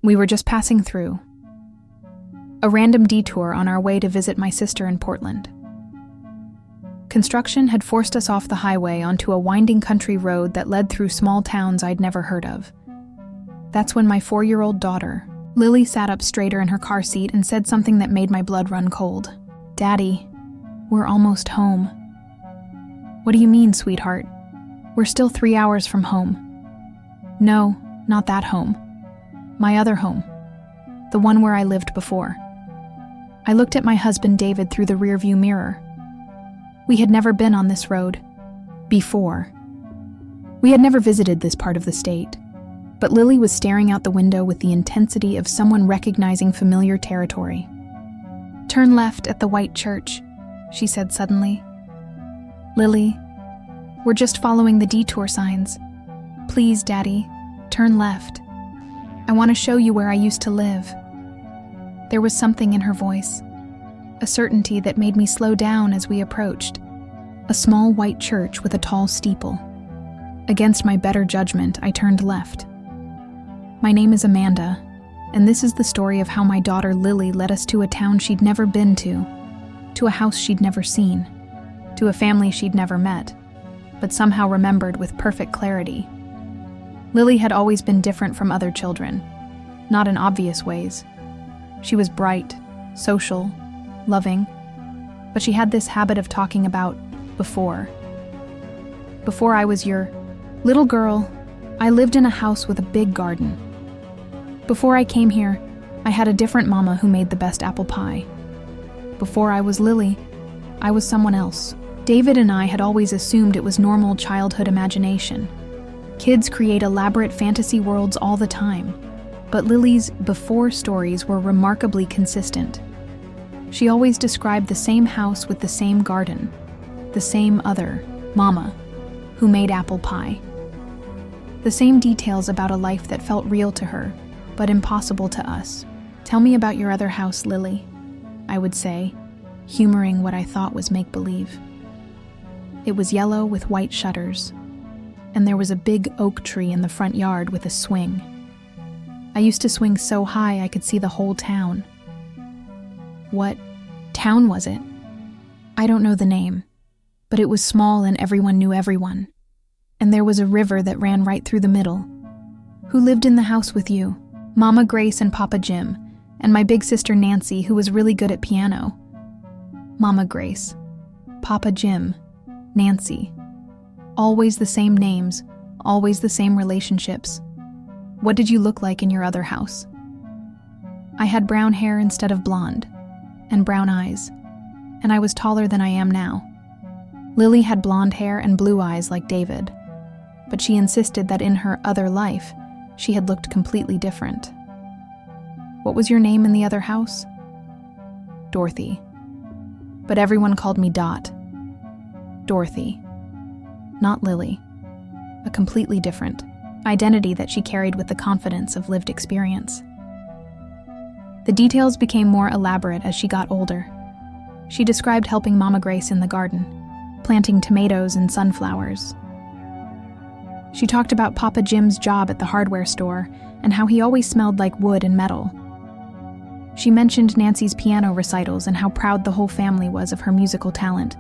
We were just passing through. A random detour on our way to visit my sister in Portland. Construction had forced us off the highway onto a winding country road that led through small towns I'd never heard of. That's when my 4-year-old daughter, Lily, sat up straighter in her car seat and said something that made my blood run cold. "Daddy, we're almost home." "What do you mean, sweetheart? We're still 3 hours from home." "No, not that home. My other home. The one where I lived before." I looked at my husband David through the rearview mirror. We had never been on this road before. We had never visited this part of the state, but Lily was staring out the window with the intensity of someone recognizing familiar territory. "Turn left at the white church," she said suddenly. "Lily, we're just following the detour signs. Please, Daddy, turn left. I want to show you where I used to live." There was something in her voice, a certainty that made me slow down as we approached. A small white church with a tall steeple. Against my better judgment, I turned left. My name is Amanda, and this is the story of how my daughter Lily led us to a town she'd never been to a house she'd never seen, to a family she'd never met, but somehow remembered with perfect clarity. Lily had always been different from other children, not in obvious ways. She was bright, social, loving, but she had this habit of talking about before. "Before I was your little girl, I lived in a house with a big garden. Before I came here, I had a different mama who made the best apple pie. Before I was Lily, I was someone else." David and I had always assumed it was normal childhood imagination. Kids create elaborate fantasy worlds all the time, but Lily's before stories were remarkably consistent. She always described the same house with the same garden, the same other mama who made apple pie. The same details about a life that felt real to her, but impossible to us. "Tell me about your other house, Lily," I would say, humoring what I thought was make-believe. It was yellow with white shutters, and there was a big oak tree in the front yard with a swing. I used to swing so high I could see the whole town. "What town was it?" "I don't know the name, but it was small and everyone knew everyone. And there was a river that ran right through the middle." "Who lived in the house with you?" "Mama Grace and Papa Jim, and my big sister Nancy, who was really good at piano." Mama Grace, Papa Jim, Nancy. Always the same names, always the same relationships. "What did you look like in your other house?" "I had brown hair instead of blonde, and brown eyes, and I was taller than I am now." Lily had blonde hair and blue eyes like David, but she insisted that in her other life, she had looked completely different. "What was your name in the other house?" "Dorothy. But everyone called me Dot." Dorothy, not Lily. A completely different identity that she carried with the confidence of lived experience. The details became more elaborate as she got older. She described helping Mama Grace in the garden, planting tomatoes and sunflowers. She talked about Papa Jim's job at the hardware store and how he always smelled like wood and metal. She mentioned Nancy's piano recitals and how proud the whole family was of her musical talent.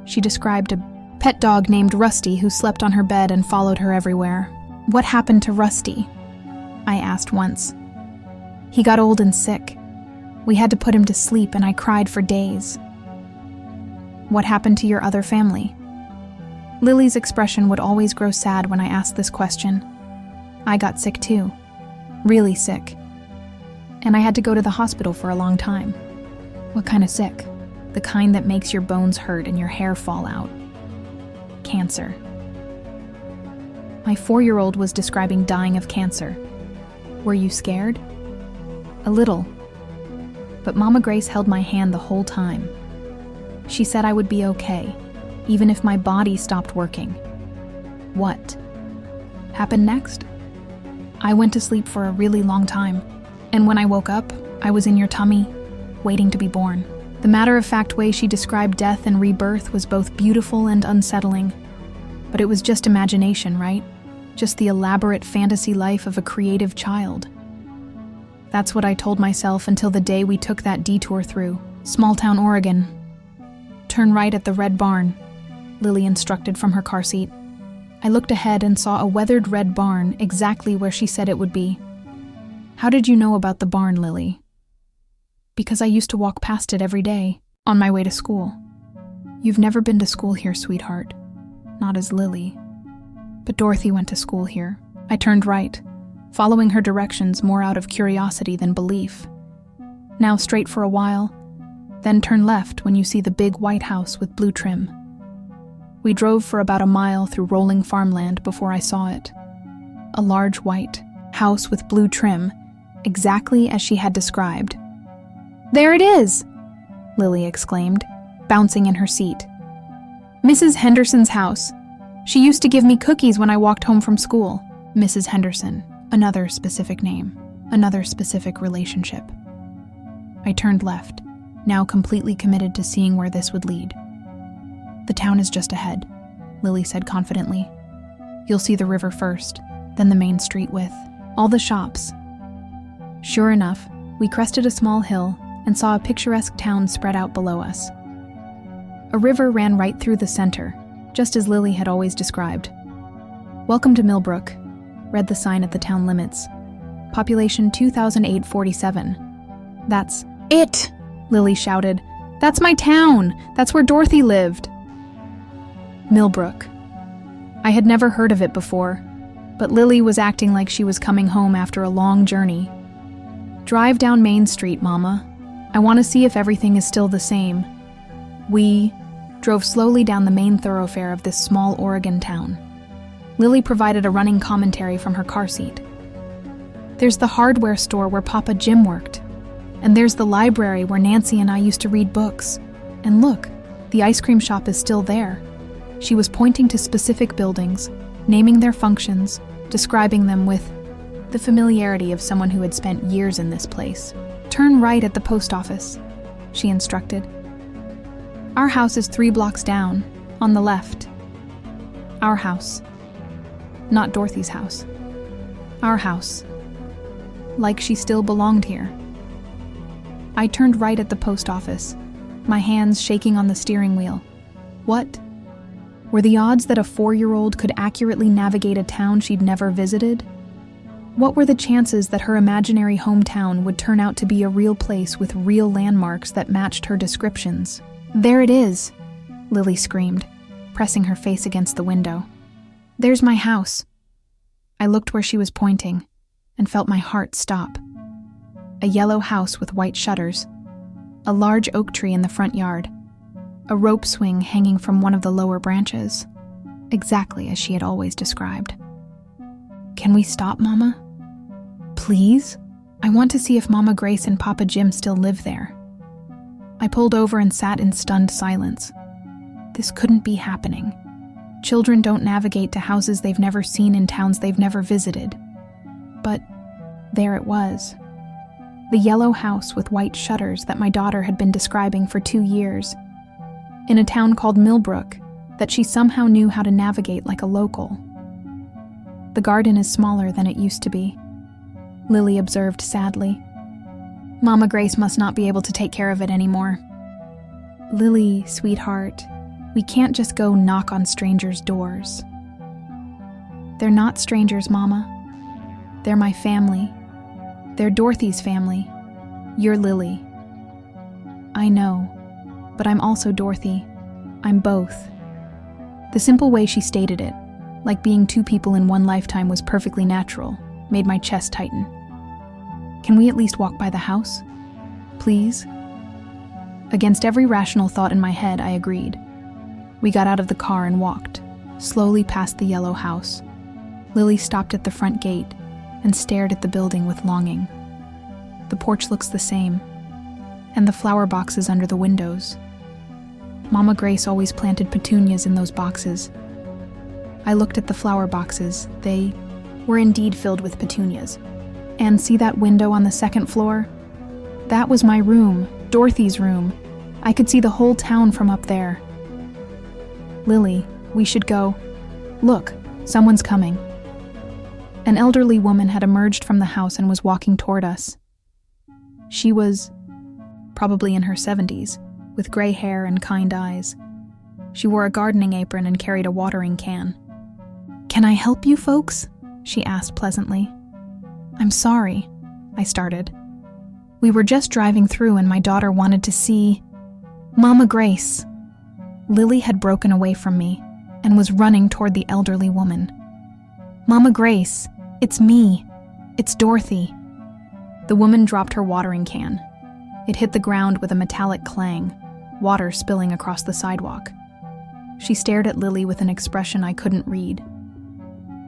She described a pet dog named Rusty who slept on her bed and followed her everywhere. "What happened to Rusty?" I asked once. "He got old and sick. We had to put him to sleep and I cried for days." "What happened to your other family?" Lily's expression would always grow sad when I asked this question. "I got sick too. Really sick. And I had to go to the hospital for a long time." "What kind of sick?" "The kind that makes your bones hurt and your hair fall out." "Cancer." My 4-year-old was describing dying of cancer. "Were you scared?" "A little. But Mama Grace held my hand the whole time. She said I would be okay, even if my body stopped working." "What happened next?" "I went to sleep for a really long time, and when I woke up, I was in your tummy, waiting to be born." The matter-of-fact way she described death and rebirth was both beautiful and unsettling. But it was just imagination, right? Just the elaborate fantasy life of a creative child. That's what I told myself until the day we took that detour through small town Oregon. Turn right at the red barn, Lily instructed from her car seat. I looked ahead and saw a weathered red barn exactly where she said it would be. How did you know about the barn, Lily? Because I used to walk past it every day, on my way to school. You've never been to school here, sweetheart. Not as Lily. But Dorothy went to school here. I turned right, following her directions more out of curiosity than belief. Now straight for a while, then turn left when you see the big white house with blue trim. We drove for about a mile through rolling farmland before I saw it. A large white house with blue trim, exactly as she had described. There it is! Lily exclaimed, bouncing in her seat. Mrs. Henderson's house. She used to give me cookies when I walked home from school. Mrs. Henderson, another specific name, another specific relationship. I turned left, now completely committed to seeing where this would lead. The town is just ahead, Lily said confidently. You'll see the river first, then the main street with all the shops. Sure enough, we crested a small hill and saw a picturesque town spread out below us. A river ran right through the center, just as Lily had always described. Welcome to Millbrook, read the sign at the town limits. Population 2,847. That's it, Lily shouted. That's my town. That's where Dorothy lived. Millbrook. I had never heard of it before, but Lily was acting like she was coming home after a long journey. Drive down Main Street, Mama. I want to see if everything is still the same. We drove slowly down the main thoroughfare of this small Oregon town. Lily provided a running commentary from her car seat. There's the hardware store where Papa Jim worked. And there's the library where Nancy and I used to read books. And look, the ice cream shop is still there. She was pointing to specific buildings, naming their functions, describing them with the familiarity of someone who had spent years in this place. Turn right at the post office, she instructed. Our house is 3 blocks down, on the left. Our house. Not Dorothy's house. Our house. Like she still belonged here. I turned right at the post office, my hands shaking on the steering wheel. What? Were the odds that a 4-year-old could accurately navigate a town she'd never visited? What were the chances that her imaginary hometown would turn out to be a real place with real landmarks that matched her descriptions? There it is, Lily screamed, pressing her face against the window. There's my house. I looked where she was pointing and felt my heart stop. A yellow house with white shutters, a large oak tree in the front yard, a rope swing hanging from one of the lower branches, exactly as she had always described. Can we stop, Mama? Please? I want to see if Mama Grace and Papa Jim still live there. I pulled over and sat in stunned silence. This couldn't be happening. Children don't navigate to houses they've never seen in towns they've never visited. But there it was. The yellow house with white shutters that my daughter had been describing for 2 years. In a town called Millbrook that she somehow knew how to navigate like a local. The garden is smaller than it used to be, Lily observed sadly. Mama Grace must not be able to take care of it anymore. Lily, sweetheart, we can't just go knock on strangers' doors. They're not strangers, Mama. They're my family. They're Dorothy's family. You're Lily. I know, but I'm also Dorothy. I'm both. The simple way she stated it, like being 2 people in one lifetime, was perfectly natural, made my chest tighten. Can we at least walk by the house? Please? Against every rational thought in my head, I agreed. We got out of the car and walked, slowly past the yellow house. Lily stopped at the front gate and stared at the building with longing. The porch looks the same, and the flower boxes under the windows. Mama Grace always planted petunias in those boxes. I looked at the flower boxes. They were indeed filled with petunias. And see that window on the 2nd floor? That was my room, Dorothy's room. I could see the whole town from up there. Lily, we should go. Look, someone's coming. An elderly woman had emerged from the house and was walking toward us, She was probably in her 70s, with gray hair and kind eyes. She wore a gardening apron and carried a watering can. "Can I help you folks?" she asked pleasantly. "I'm sorry," I started. "We were just driving through and my daughter wanted to see Mama Grace." Lily had broken away from me and was running toward the elderly woman. "Mama Grace, it's me. It's Dorothy." The woman dropped her watering can. It hit the ground with a metallic clang, water spilling across the sidewalk. She stared at Lily with an expression I couldn't read.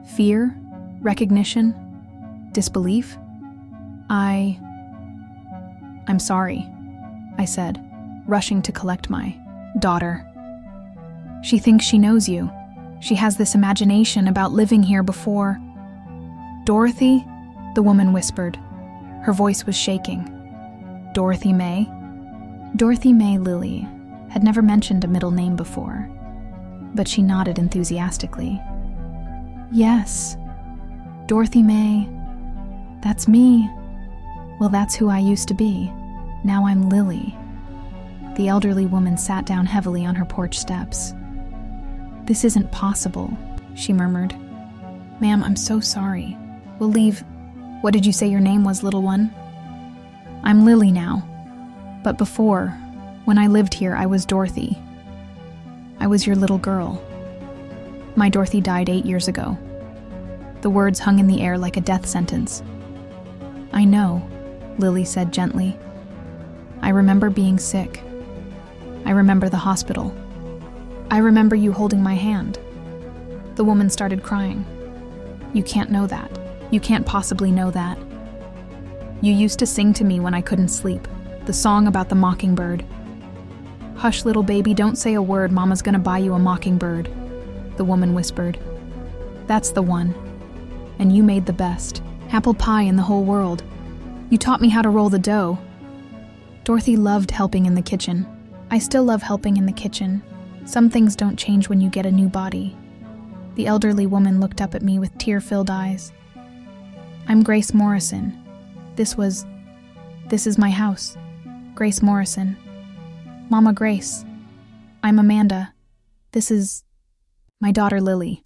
Fear? Recognition? Disbelief? I'm sorry, I said, rushing to collect my daughter. "She thinks she knows you. She has this imagination about living here before." "Dorothy?" the woman whispered. Her voice was shaking. "Dorothy May?" Dorothy May Lily had never mentioned a middle name before, but she nodded enthusiastically. "Yes, Dorothy May. That's me. Well, that's who I used to be. Now I'm Lily." The elderly woman sat down heavily on her porch steps. "This isn't possible," she murmured. "Ma'am, I'm so sorry. We'll leave. What did you say your name was, little one?" "I'm Lily now. But before, when I lived here, I was Dorothy. I was your little girl. My Dorothy died 8 years ago." The words hung in the air like a death sentence. "I know," Lily said gently. "I remember being sick. I remember the hospital. I remember you holding my hand." The woman started crying. "You can't know that. You can't possibly know that. You used to sing to me when I couldn't sleep, the song about the mockingbird." "Hush, little baby, don't say a word. Mama's gonna buy you a mockingbird," the woman whispered. "That's the one. And you made the best apple pie in the whole world. You taught me how to roll the dough." Dorothy loved helping in the kitchen. I still love helping in the kitchen. Some things don't change when you get a new body. The elderly woman looked up at me with tear-filled eyes. "I'm Grace Morrison. This is my house. Grace Morrison. Mama Grace. I'm Amanda. This is my daughter Lily.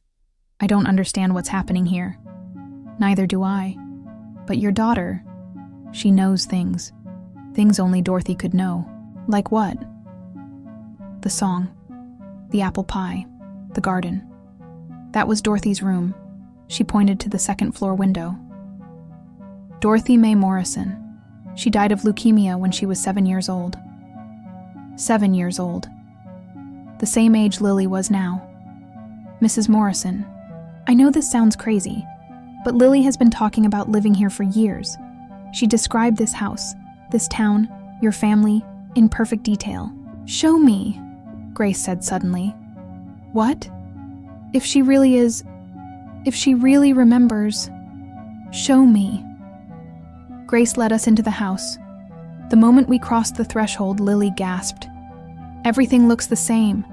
I don't understand what's happening here." "Neither do I. But your daughter, she knows things. Things only Dorothy could know." "Like what?" "The song. The apple pie. The garden. That was Dorothy's room." She pointed to the second-floor window. "Dorothy May Morrison. She died of leukemia when she was 7 years old." 7 years old. The same age Lily was now. "Mrs. Morrison, I know this sounds crazy, but Lily has been talking about living here for years. She described this house, this town, your family, in perfect detail." "Show me," Grace said suddenly. "What? If she really remembers, show me." Grace led us into the house. The moment we crossed the threshold, Lily gasped. "Everything looks the same.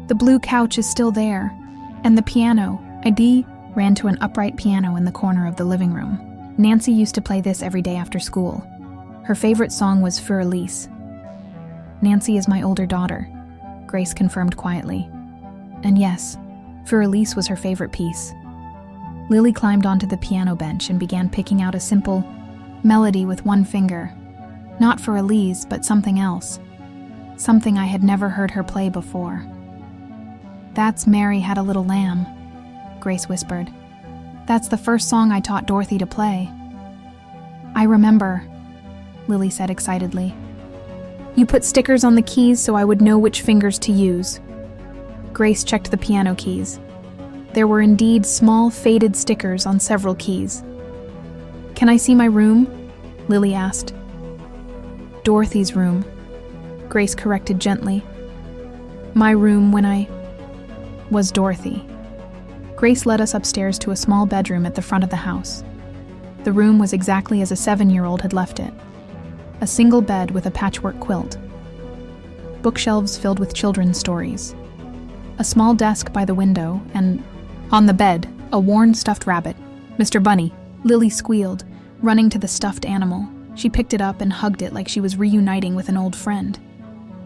The blue couch is still there. And the piano." I ran to an upright piano in the corner of the living room. Nancy used to play this every day after school. Her favorite song was Für Elise. "Nancy is my older daughter," Grace confirmed quietly. And yes, Für Elise was her favorite piece. Lily climbed onto the piano bench and began picking out a simple melody with one finger. Not Für Elise, but something else. Something I had never heard her play before. "That's Mary Had a Little Lamb," Grace whispered. "That's the first song I taught Dorothy to play." "I remember," Lily said excitedly. "You put stickers on the keys so I would know which fingers to use." Grace checked the piano keys. There were indeed small, faded stickers on several keys. "Can I see my room?" Lily asked. "Dorothy's room," Grace corrected gently. "My room when I was Dorothy." Grace led us upstairs to a small bedroom at the front of the house. The room was exactly as a 7-year-old had left it. A single bed with a patchwork quilt. Bookshelves filled with children's stories. A small desk by the window, and on the bed, a worn stuffed rabbit. "Mr. Bunny," Lily squealed, running to the stuffed animal. She picked it up and hugged it like she was reuniting with an old friend.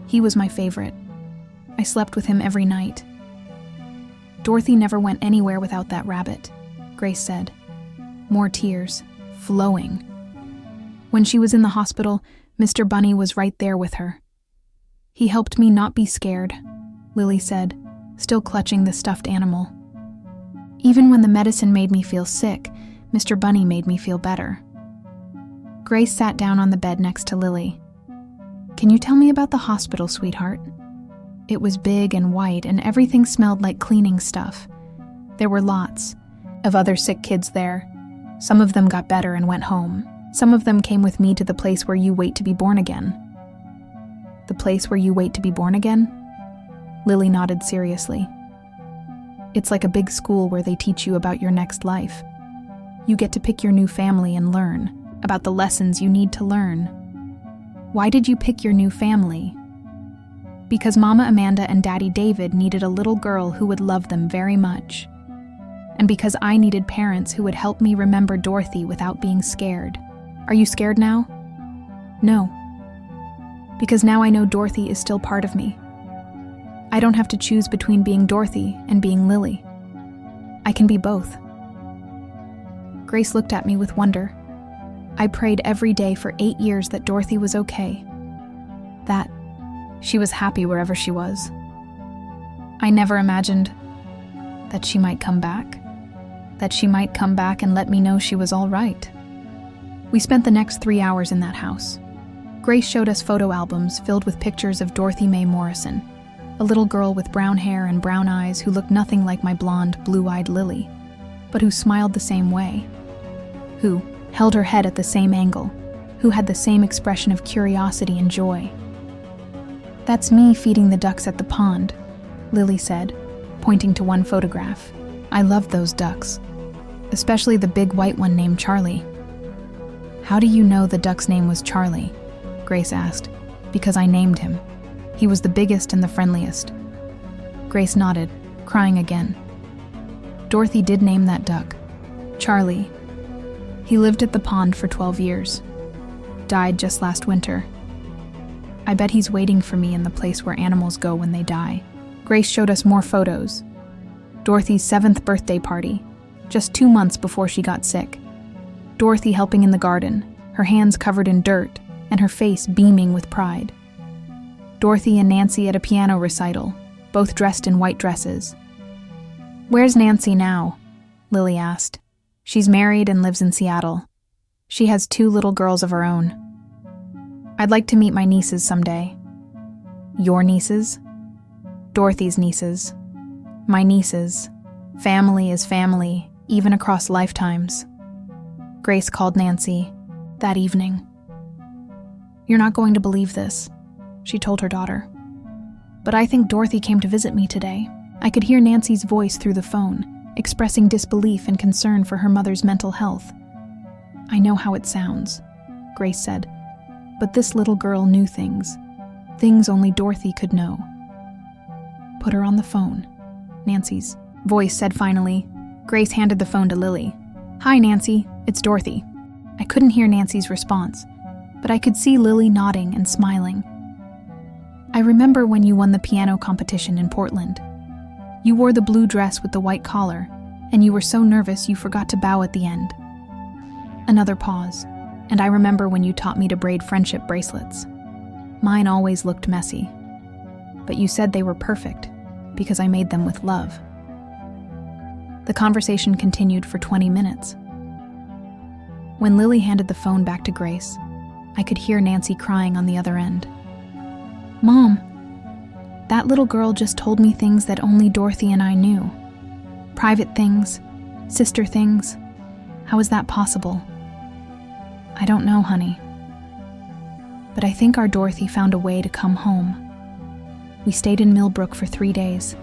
He was my favorite. I slept with him every night. Dorothy never went anywhere without that rabbit, Grace said. More tears, flowing. When she was in the hospital, Mr. Bunny was right there with her. He helped me not be scared, Lily said, still clutching the stuffed animal. Even when the medicine made me feel sick, Mr. Bunny made me feel better. Grace sat down on the bed next to Lily. Can you tell me about the hospital, sweetheart? It was big and white, and everything smelled like cleaning stuff. There were lots of other sick kids there. Some of them got better and went home. Some of them came with me to the place where you wait to be born again. The place where you wait to be born again? Lily nodded seriously. It's like a big school where they teach you about your next life. You get to pick your new family and learn about the lessons you need to learn. Why did you pick your new family? Because Mama Amanda and Daddy David needed a little girl who would love them very much. And because I needed parents who would help me remember Dorothy without being scared. Are you scared now? No. Because now I know Dorothy is still part of me. I don't have to choose between being Dorothy and being Lily. I can be both. Grace looked at me with wonder. I prayed every day for 8 years that Dorothy was okay. That she was happy wherever she was. I never imagined that she might come back. That she might come back and let me know she was all right. We spent the next 3 hours in that house. Grace showed us photo albums filled with pictures of Dorothy Mae Morrison, a little girl with brown hair and brown eyes who looked nothing like my blonde, blue-eyed Lily, but who smiled the same way, who held her head at the same angle, who had the same expression of curiosity and joy. That's me feeding the ducks at the pond, Lily said, pointing to one photograph. I loved those ducks, especially the big white one named Charlie. How do you know the duck's name was Charlie? Grace asked. Because I named him. He was the biggest and the friendliest. Grace nodded, crying again. Dorothy did name that duck, Charlie. He lived at the pond for 12 years. Died just last winter. I bet he's waiting for me in the place where animals go when they die. Grace showed us more photos. Dorothy's 7th birthday party, just 2 months before she got sick. Dorothy helping in the garden, her hands covered in dirt, and her face beaming with pride. Dorothy and Nancy at a piano recital, both dressed in white dresses. Where's Nancy now? Lily asked. She's married and lives in Seattle. She has 2 little girls of her own. I'd like to meet my nieces someday. Your nieces? Dorothy's nieces. My nieces. Family is family, even across lifetimes. Grace called Nancy that evening. You're not going to believe this, she told her daughter. But I think Dorothy came to visit me today. I could hear Nancy's voice through the phone, expressing disbelief and concern for her mother's mental health. I know how it sounds, Grace said, but this little girl knew things only Dorothy could know. Put her on the phone, Nancy's voice said finally. Grace handed the phone to Lily. Hi, Nancy, it's Dorothy. I couldn't hear Nancy's response, but I could see Lily nodding and smiling. I remember when you won the piano competition in Portland. You wore the blue dress with the white collar, and you were so nervous you forgot to bow at the end. Another pause, and I remember when you taught me to braid friendship bracelets. Mine always looked messy, but you said they were perfect because I made them with love. The conversation continued for 20 minutes. When Lily handed the phone back to Grace, I could hear Nancy crying on the other end. Mom, that little girl just told me things that only Dorothy and I knew. Private things, sister things. How is that possible? I don't know, honey. But I think our Dorothy found a way to come home. We stayed in Millbrook for 3 days.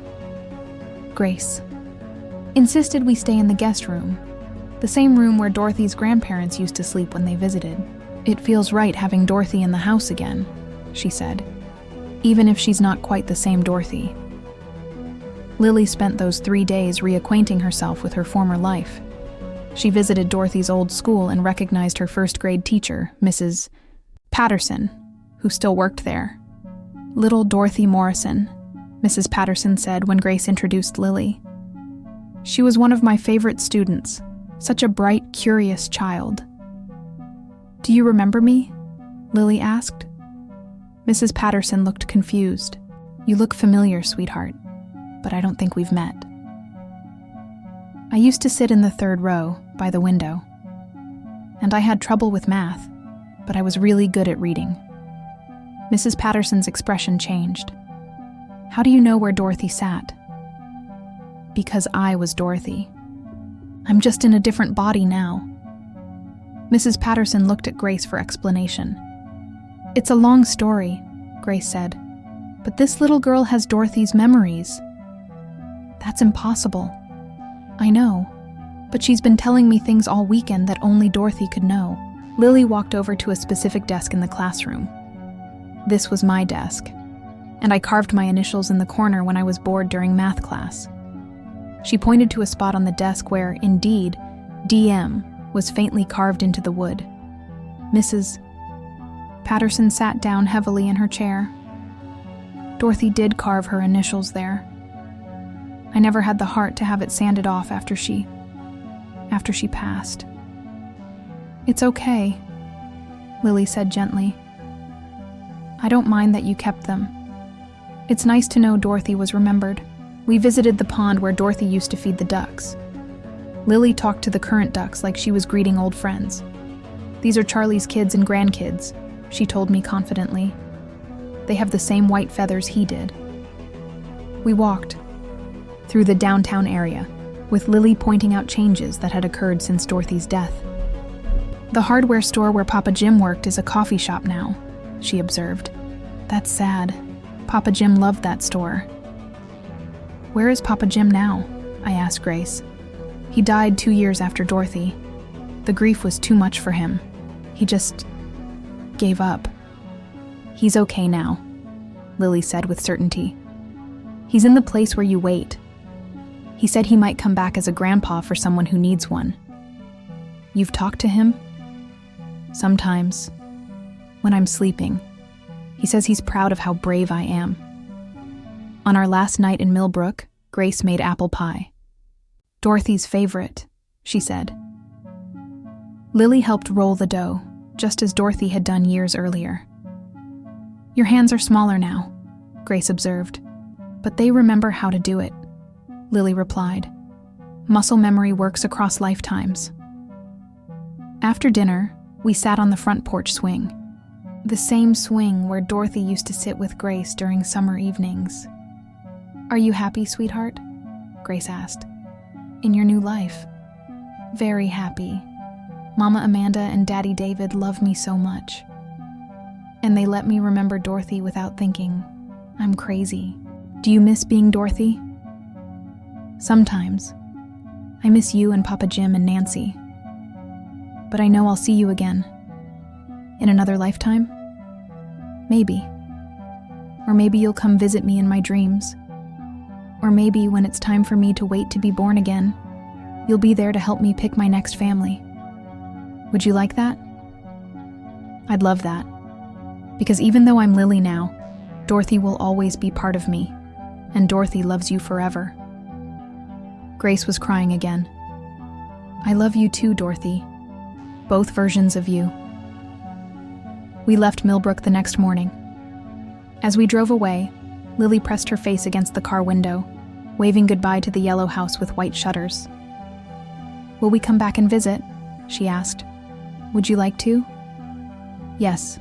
Grace insisted we stay in the guest room, the same room where Dorothy's grandparents used to sleep when they visited. It feels right having Dorothy in the house again, she said, even if she's not quite the same Dorothy. Lily spent those 3 days reacquainting herself with her former life. She visited Dorothy's old school and recognized her first-grade teacher, Mrs. Patterson, who still worked there. "Little Dorothy Morrison," Mrs. Patterson said when Grace introduced Lily. "She was one of my favorite students, such a bright, curious child." "Do you remember me?" Lily asked. Mrs. Patterson looked confused. "You look familiar, sweetheart, but I don't think we've met." "I used to sit in the third row, by the window. And I had trouble with math, but I was really good at reading." Mrs. Patterson's expression changed. "How do you know where Dorothy sat?" "Because I was Dorothy. I'm just in a different body now." Mrs. Patterson looked at Grace for explanation. "It's a long story," Grace said, "but this little girl has Dorothy's memories." "That's impossible." "I know, but she's been telling me things all weekend that only Dorothy could know." Lily walked over to a specific desk in the classroom. "This was my desk, and I carved my initials in the corner when I was bored during math class." She pointed to a spot on the desk where, indeed, DM was faintly carved into the wood. Mrs. Patterson sat down heavily in her chair. "Dorothy did carve her initials there. I never had the heart to have it sanded off after she passed." "It's okay," Lily said gently. "I don't mind that you kept them. It's nice to know Dorothy was remembered." We visited the pond where Dorothy used to feed the ducks. Lily talked to the current ducks like she was greeting old friends. "These are Charlie's kids and grandkids," she told me confidently. "They have the same white feathers he did." We walked through the downtown area, with Lily pointing out changes that had occurred since Dorothy's death. "The hardware store where Papa Jim worked is a coffee shop now," she observed. "That's sad. Papa Jim loved that store." "Where is Papa Jim now?" I asked Grace. "He died 2 years after Dorothy. The grief was too much for him. He just gave up." "He's okay now," Lily said with certainty. "He's in the place where you wait. He said he might come back as a grandpa for someone who needs one." "You've talked to him?" "Sometimes. When I'm sleeping. He says he's proud of how brave I am." On our last night in Millbrook, Grace made apple pie. "Dorothy's favorite," she said. Lily helped roll the dough, just as Dorothy had done years earlier. "Your hands are smaller now," Grace observed, "but they remember how to do it," Lily replied. "Muscle memory works across lifetimes." After dinner, we sat on the front porch swing, the same swing where Dorothy used to sit with Grace during summer evenings. "Are you happy, sweetheart?" Grace asked. "In your new life?" "Very happy. Mama Amanda and Daddy David love me so much. And they let me remember Dorothy without thinking I'm crazy." "Do you miss being Dorothy?" "Sometimes. I miss you and Papa Jim and Nancy. But I know I'll see you again. In another lifetime? Maybe. Or maybe you'll come visit me in my dreams. Or maybe when it's time for me to wait to be born again, you'll be there to help me pick my next family. Would you like that?" "I'd love that. Because even though I'm Lily now, Dorothy will always be part of me, and Dorothy loves you forever." Grace was crying again. "I love you too, Dorothy. Both versions of you." We left Millbrook the next morning. As we drove away, Lily pressed her face against the car window, waving goodbye to the yellow house with white shutters. "Will we come back and visit?" she asked. "Would you like to?" "Yes.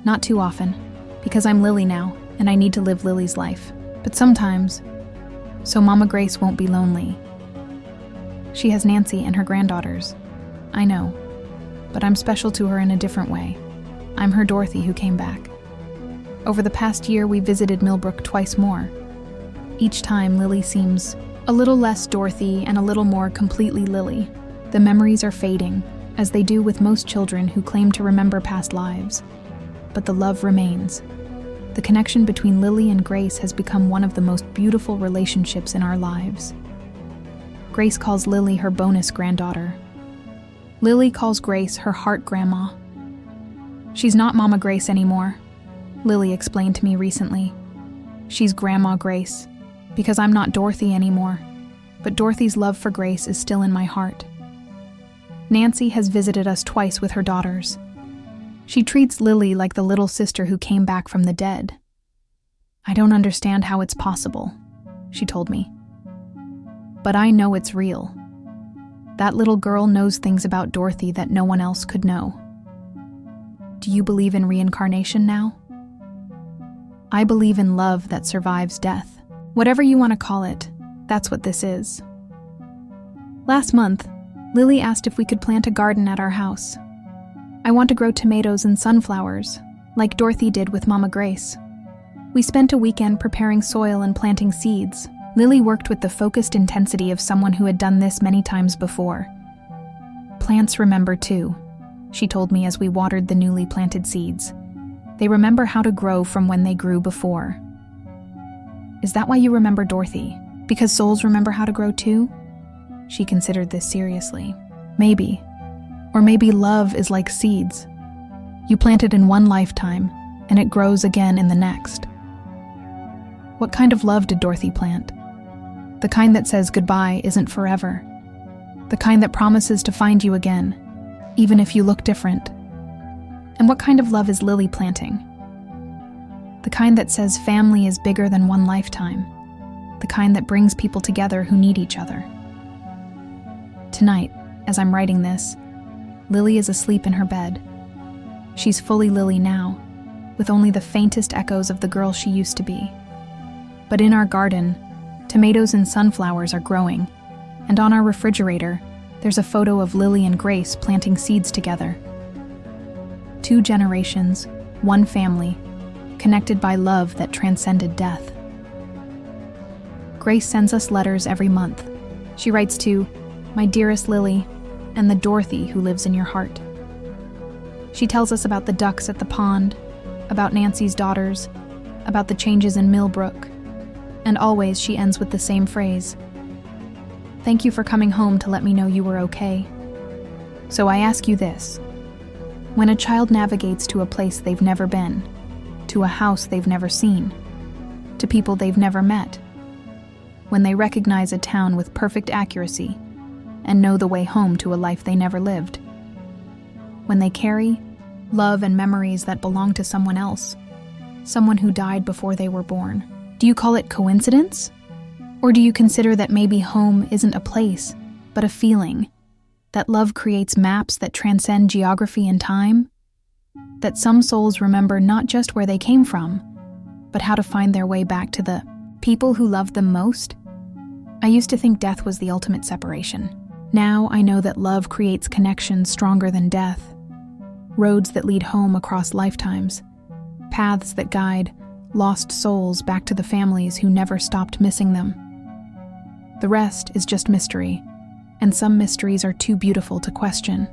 Not too often, because I'm Lily now, and I need to live Lily's life. But sometimes, so Mama Grace won't be lonely. She has Nancy and her granddaughters. I know, but I'm special to her in a different way. I'm her Dorothy who came back." Over the past year, we visited Millbrook twice more. Each time, Lily seems a little less Dorothy and a little more completely Lily. The memories are fading, as they do with most children who claim to remember past lives. But the love remains. The connection between Lily and Grace has become one of the most beautiful relationships in our lives. Grace calls Lily her bonus granddaughter, Lily calls Grace her heart grandma. She's not Mama Grace anymore, Lily explained to me recently. She's Grandma Grace, because I'm not Dorothy anymore, but Dorothy's love for Grace is still in my heart. Nancy has visited us twice with her daughters. She treats Lily like the little sister who came back from the dead. I don't understand how it's possible, she told me. But I know it's real. That little girl knows things about Dorothy that no one else could know. Do you believe in reincarnation now? I believe in love that survives death. Whatever you want to call it, that's what this is. Last month, Lily asked if we could plant a garden at our house. I want to grow tomatoes and sunflowers, like Dorothy did with Mama Grace. We spent a weekend preparing soil and planting seeds. Lily worked with the focused intensity of someone who had done this many times before. Plants remember too, she told me as we watered the newly planted seeds. They remember how to grow from when they grew before. Is that why you remember Dorothy? Because souls remember how to grow too? She considered this seriously. Maybe. Or maybe love is like seeds. You plant it in one lifetime, and it grows again in the next. What kind of love did Dorothy plant? The kind that says goodbye isn't forever. The kind that promises to find you again, even if you look different. And what kind of love is Lily planting? The kind that says family is bigger than one lifetime. The kind that brings people together who need each other. Tonight, as I'm writing this, Lily is asleep in her bed. She's fully Lily now, with only the faintest echoes of the girl she used to be. But in our garden, tomatoes and sunflowers are growing, and on our refrigerator, there's a photo of Lily and Grace planting seeds together. 2 generations, one family, connected by love that transcended death. Grace sends us letters every month. She writes to, "My dearest Lily," and the Dorothy who lives in your heart. She tells us about the ducks at the pond, about Nancy's daughters, about the changes in Millbrook, and always she ends with the same phrase, "Thank you for coming home to let me know you were okay." So I ask you this. When a child navigates to a place they've never been, to a house they've never seen, to people they've never met, when they recognize a town with perfect accuracy and know the way home to a life they never lived, when they carry love and memories that belong to someone else, someone who died before they were born, do you call it coincidence? Or do you consider that maybe home isn't a place, but a feeling? That love creates maps that transcend geography and time? That some souls remember not just where they came from, but how to find their way back to the people who loved them most? I used to think death was the ultimate separation. Now I know that love creates connections stronger than death. Roads that lead home across lifetimes. Paths that guide lost souls back to the families who never stopped missing them. The rest is just mystery, and some mysteries are too beautiful to question.